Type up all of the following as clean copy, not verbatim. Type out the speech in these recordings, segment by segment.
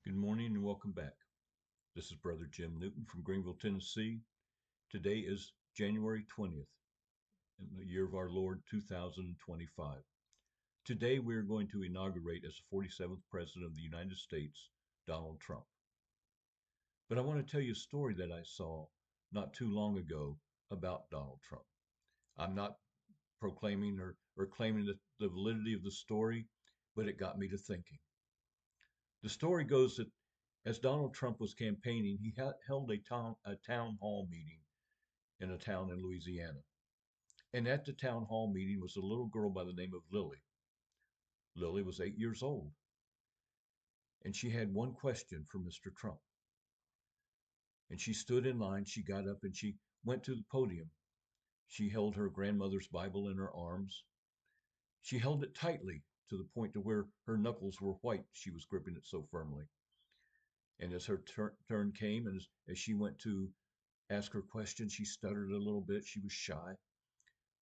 Good morning and welcome back. This is Brother Jim Newton from Greenville, Tennessee. Today is January 20th in the year of our Lord 2025. Today we are going to inaugurate as the 47th President of the United States, Donald Trump. But I want to tell you a story that I saw not too long ago about Donald Trump. I'm not proclaiming or claiming the validity of the story, but it got me to thinking. The story goes that as Donald Trump was campaigning, he held a town hall meeting in a town in Louisiana. And at the town hall meeting was a little girl by the name of Lily. Lily was 8 years old, and she had one question for Mr. Trump. And she stood in line, she got up and she went to the podium. She held her grandmother's Bible in her arms. She held it tightly to the point to where her knuckles were white. She was gripping it so firmly. And as her turn came, and as she went to ask her question, she stuttered a little bit. She was shy.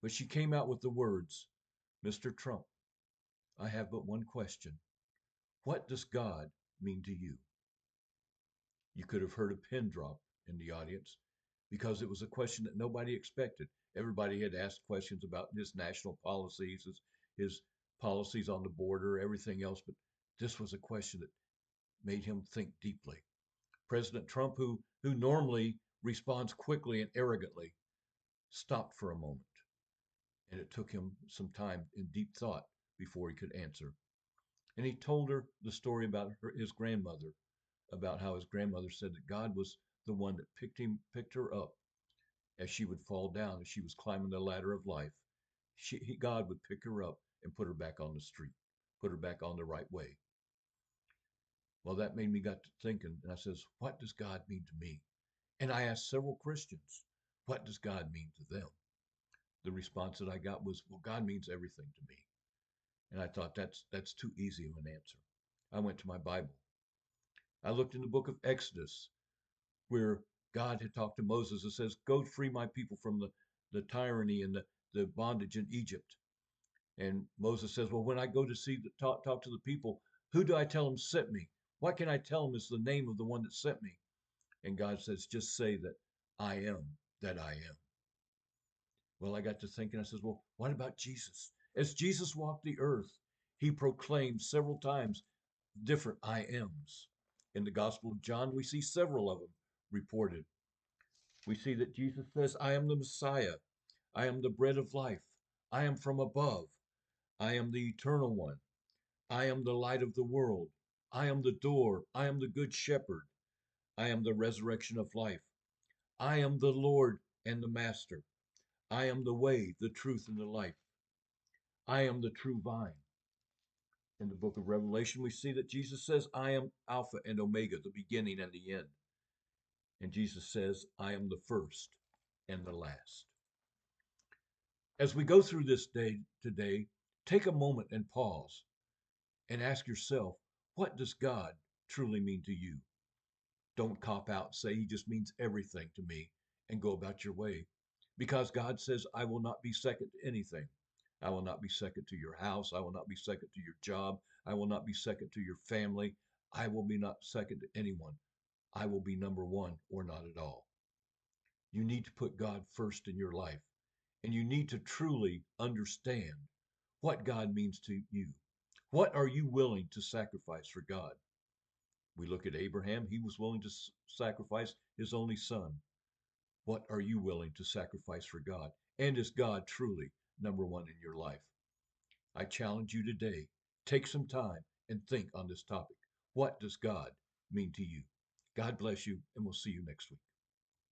But she came out with the words, Mr. Trump, I have but one question. What does God mean to you? You could have heard a pin drop in the audience because it was a question that nobody expected. Everybody had asked questions about his national policies, his policies on the border, everything else, but this was a question that made him think deeply. President Trump, who normally responds quickly and arrogantly, stopped for a moment, and it took him some time in deep thought before he could answer. And he told her the story about his grandmother, about how his grandmother said that God was the one that picked her up as she would fall down, as she was climbing the ladder of life. God would pick her up and put her back on the street, put her back on the right way. Well, that made me got to thinking, and I says, what does God mean to me? And I asked several Christians, what does God mean to them? The response that I got was, well, God means everything to me. And I thought that's too easy of an answer. I went to my Bible. I looked in the book of Exodus, where God had talked to Moses and says, go free my people from the tyranny and the bondage in Egypt. And Moses says, well, when I go to talk to the people, who do I tell them sent me? What can I tell them is the name of the one that sent me? And God says, just say that I am that I am. Well, I got to thinking, I says, well, what about Jesus? As Jesus walked the earth, he proclaimed several times different I ams. In the Gospel of John, we see several of them reported. We see that Jesus says, I am the Messiah. I am the bread of life. I am from above. I am the eternal one. I am the light of the world. I am the door. I am the good shepherd. I am the resurrection of life. I am the Lord and the Master. I am the way, the truth, and the life. I am the true vine. In the book of Revelation, we see that Jesus says, I am Alpha and Omega, the beginning and the end. And Jesus says, I am the first and the last. As we go through this day today, take a moment and pause and ask yourself, what does God truly mean to you? Don't cop out and say he just means everything to me and go about your way. Because God says, I will not be second to anything. I will not be second to your house. I will not be second to your job. I will not be second to your family. I will be not second to anyone. I will be number one or not at all. You need to put God first in your life, and you need to truly understand what God means to you. What are you willing to sacrifice for God? We look at Abraham, he was willing to sacrifice his only son. What are you willing to sacrifice for God? And is God truly number one in your life? I challenge you today, take some time and think on this topic. What does God mean to you? God bless you, and we'll see you next week.